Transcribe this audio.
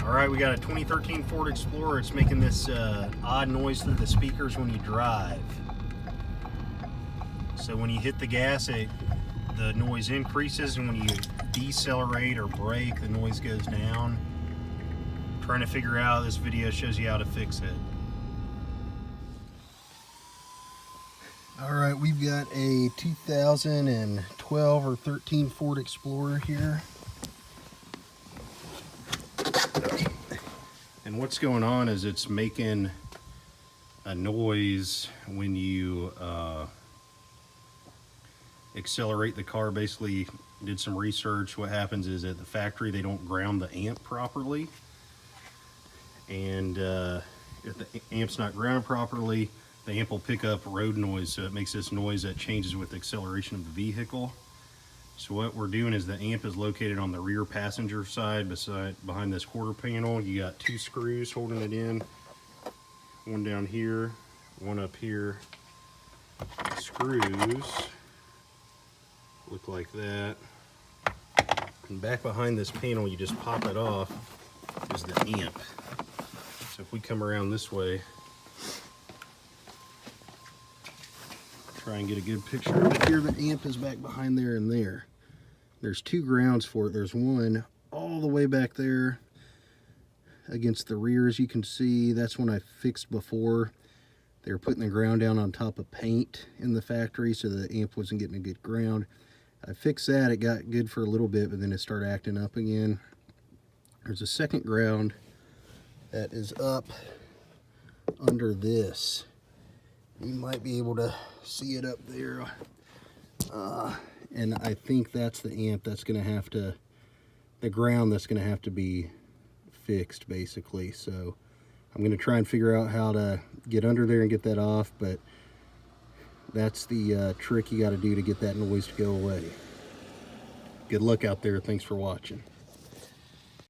All right, we got a 2013 Ford Explorer. It's making this odd noise through the speakers when you drive. So when you hit the gas, the noise increases, and when you decelerate or brake, the noise goes down. Trying to figure out, this video shows you how to fix it. All right, we've got a 2012 or 13 Ford Explorer here. And what's going on is it's making a noise when you accelerate the car. Basically, did some research. What happens is at the factory they don't ground the amp properly, and if the amp's not grounded properly, the amp will pick up road noise, so it makes this noise that changes with the acceleration of the vehicle. So what we're doing is the amp is located on the rear passenger side, behind this quarter panel. You got two screws holding it in, one down here, one up here. The screws look like that. And back behind this panel, you just pop it off, is the amp. So if we come around this way, try and get a good picture of it here, the amp is back behind there and there. There's two grounds for it. There's one all the way back there against the rear, as you can see. That's one I fixed before. They were putting the ground down on top of paint in the factory, so the amp wasn't getting a good ground. I fixed that. It got good for a little bit, but then it started acting up again. There's a second ground that is up under this. You might be able to see it up there. And I think that's the amp that's going to have to, the ground that's going to have to be fixed, basically. So I'm going to try and figure out how to get under there and get that off, but that's the trick you got to do to get that noise to go away. Good luck out there. Thanks for watching.